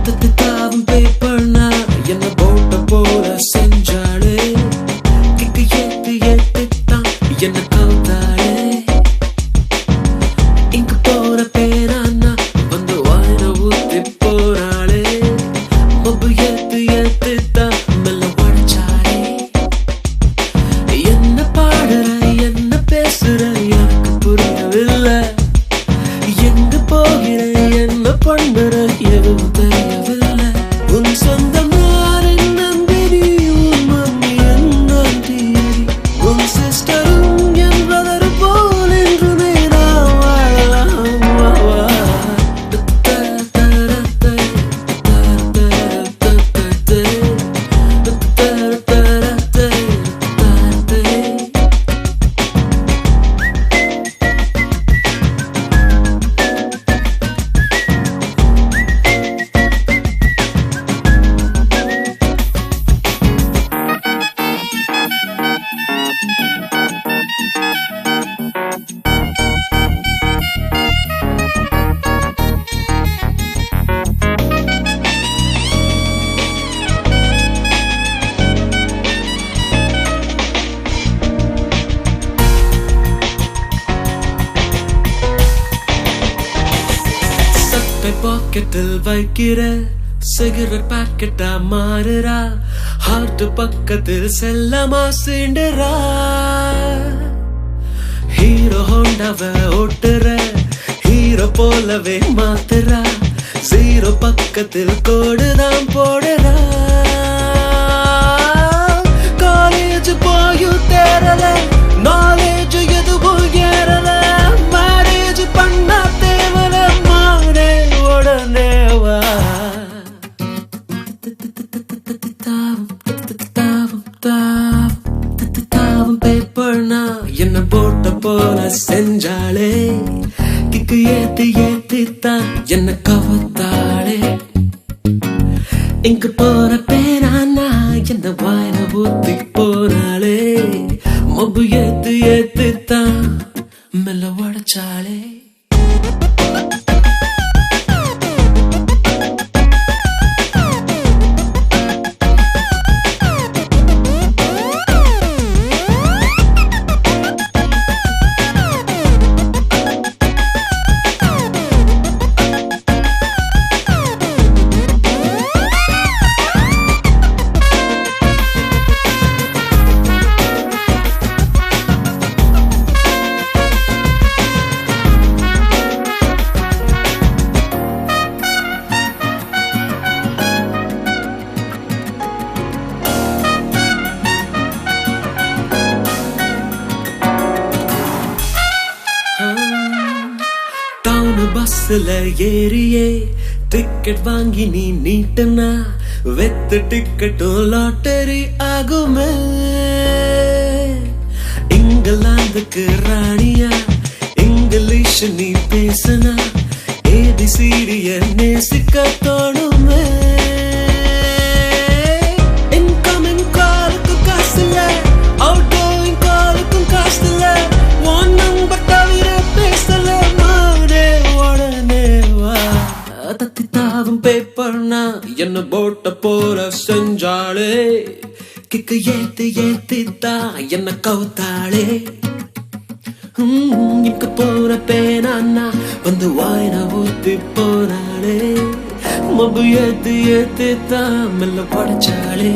தத்தித்தாவும் பேப்பர்னா என்ன போட்ட போல செஞ்சாளே கிக்கு ஏத்து ஏத்துத்தான் என்ன கவுத்தாளே இங்கு போற பேரானா வந்து வாயில ஊத்தி போறாளே மொபு ஏத்து ஏத்துத்தான் மெல்ல உடைச்சாளே என்ன பாடுற என்ன பேசுற எனக்கு புரியவில்லை எங்க போகிற என்ன பண்ணுற எதுவும் தெரியவில்லை உன் சொந்தம் யாரின் நந்தினி உன் மம்மி என் ஆண்டி உன் சிஸ்டரும் என் பிரதர் போல் என்றுமே நான் வாழலாம் வா பாக்கெட்டில் வைக்கிற சிகரெட் பாக்கெட்டா மாறுறா ஹார்ட் பக்கத்தில் செல்லமா சீண்டுறா ஹீரோ ஹோண்டாவை ஓட்டுற ஹீரோ போலவே மாத்துறா ஜீரோ பக்கத்தில் கோடுதான் போடுறா காலேஜ் போயும் தேரல நாலேஜ் எதுவும் ஏறல மேரேஜ் பண்ண தேவல மாடே உடனே வா தாவும் பேப்பர்னா என்ன போட்ட போல செஞ்சாளே கிக்கு ஏத்து ஏத்தித்தான் என்ன கவத்தாளே இங்கு போற பேரானா என்ன வாயில ஊத்தி போனாளே மொபு ஏத்து ஏத்தித்தான் மெல்ல உடைச்சாளே பஸ்ல ஏறியே டிக்கெட் வாங்கி நீ நீட்டுனா வெத்து டிக்கெட்டும் லாட்டரி ஆகுமே இங்கிலாந்துக்கு ராணியா இங்கிலீஷ் நீ பேசுனா ஏபிசிடிய நேசிக்க தோணுமே இன்கமிங் காலுக்கு காசு இல்ல அவுட் கோயிங் காலுக்கும் காசு இல்ல ஒன் நம்பர் தவிர பேசல தத்தித்தாவும் பேப்பர்னா என்ன போட்ட போல செஞ்சாளே கிக்கு ஏத்து ஏத்தித்தான் என்ன கவுத்தாளே இங்க போற பேனானா வந்து வாயில ஊத்தி போனாளே மொபு ஏத்து ஏத்தித்தான் மெல்ல படைச்சாளே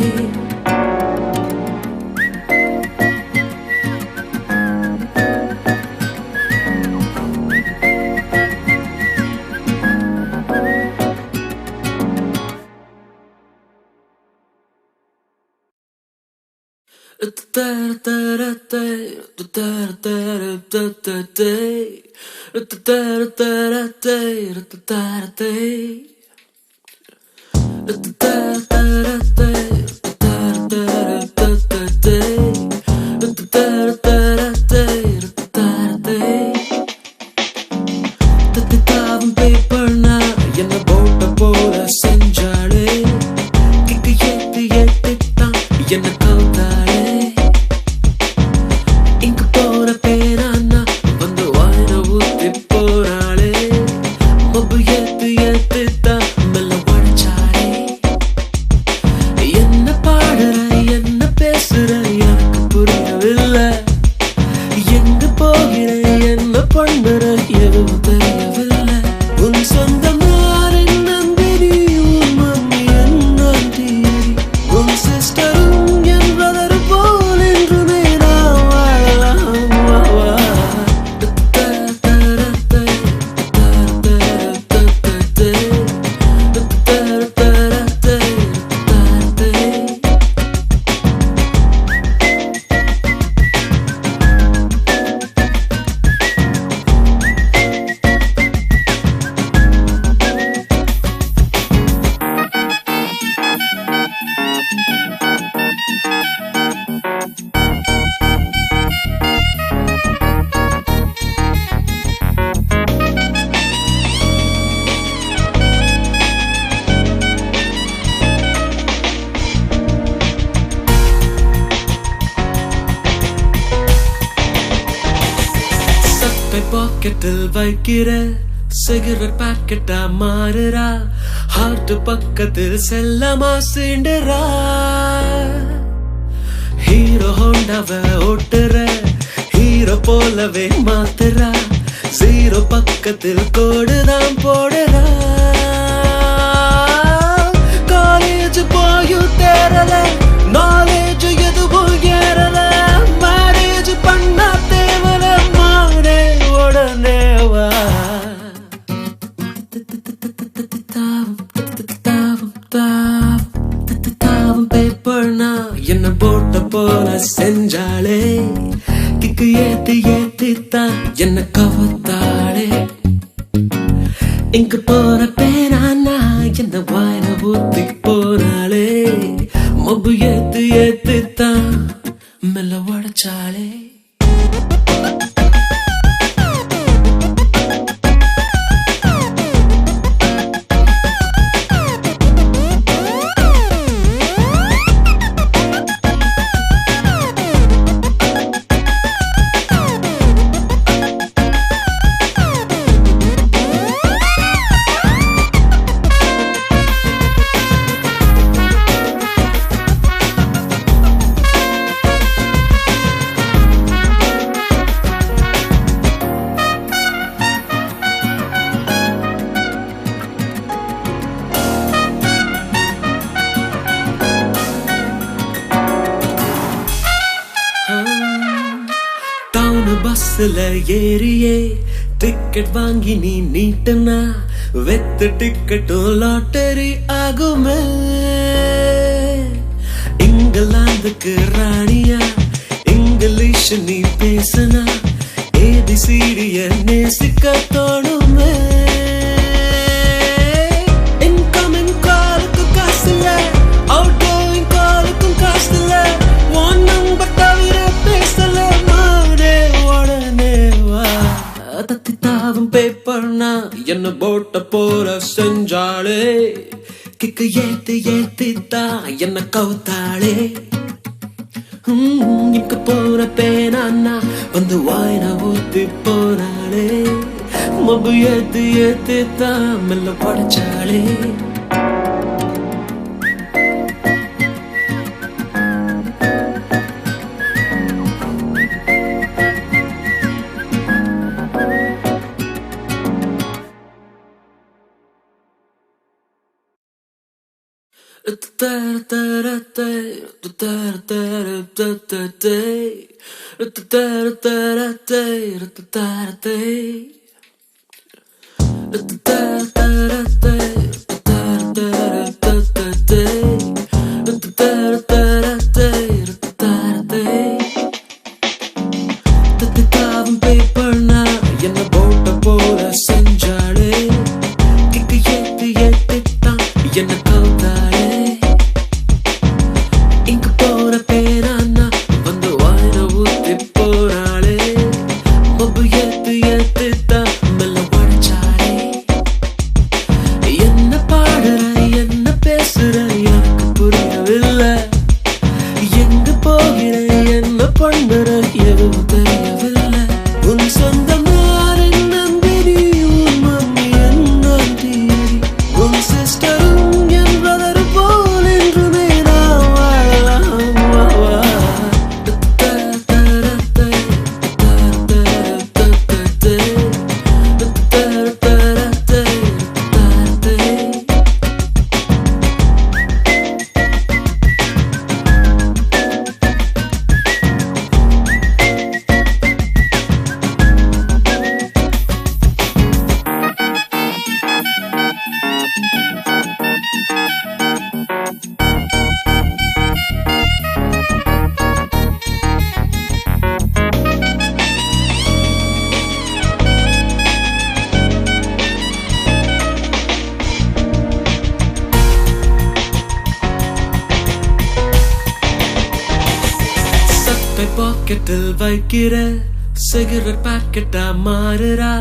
போகிறேன் என்ன பண்ணுற எதுவும் தெரியவில்லை உன் சொந்தம் யார் என்னி உன் மம்மி என்னி உன் சிஸ்டரும் என் பிரதர் போல் என்றுமே நான் வாழலாம் பாக்கெட்டில் வைக்கிற சிகரெட் பாக்கெட்டா மாறுறா ஹார்ட் பக்கத்தில் செல்லமா சீண்டுறா ஹீரோ ஹோண்டாவை ஓட்டுற ஹீரோ போலவே மாத்துறா ஜீரோ பக்கத்தில் கோடுதான் போடுறா காலேஜ் போயும் தேரல நாலேஜ் எதுவும் ஏறல மேரேஜ் பண்ணா தேவல மாறே உடனேவா பேப்பர்னா என்ன போட்ட போல செஞ்சாலே கிக்கு ஏத்தி ஏத்தித்தான் என்ன கவத்தாளே இங்கு போற பேரானா என்ன வாயில ஊத்தி போனாலே மொபு ஏத்து ஏத்தித்தான் மெல்ல உடைச்சாலே பஸ்ல ஏறியே டிக்கெட் வாங்கி நீ நீட்டுனா வெத்து டிக்கெட்டும் லாட்டரி ஆகுமே இங்கிலாந்துக்கு ராணியா இங்கிலீஷ் நீ பேசுனா ஏபிசிடிய நேசிக்க தோணுமே இன்கமிங் காலுக்கு காசு இல்ல அவுட் கோயிங் காலுக்கும் காசு இல்ல ஒன் நம்பர் தவிர பேசல தத்தித்தாவும் பேப்பர்னா என்ன போட்ட போற செஞ்சாலே கிக்கு ஏத்தி ஏத்தித்தான் என்ன கவுத்தாளே இங்க போற பேனா வந்து வாயின ஊத்தி போனாலே மொபு ஏத்தி ஏத்தித்தான் மெல்ல படைச்சாலே என்ன போட்ட போல செஞ்சாலே கிக்கு ஏத்தி ஏத்தித்தான் என்ன கவுத்தாளே இங்க போற பேரானா வந்து வாயில ஊத்தி போறாளே மொபு ஏத்து ஏத்தித்தான் மெல்ல உடைச்சாளே என்ன பாடுற என்ன பேசுற எனக்கு புரியவில்லை எங்க போகிற என்ன பண்ணுற எதுவும் தெரியவில்லை உன் சொந்தம் யார் என்னி உன் மம்மி என்னி உன் சிஸ்டரும் என் பிரதர் போல் என்றுமே நான் வாழலாம் போனை பாக்கெட்டில் வைக்கிற சிகரெட் பாக்கெட்டா மாறுறா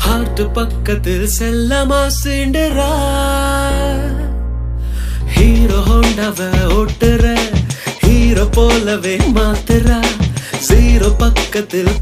ஹார்ட் பக்கத்தில் செல்லமா சீண்டுறா ஹீரோ ஹோண்டாவ ஓட்டுற ஹீரோ போலவே மாத்துறா ஜீரோ பக்கத்தில்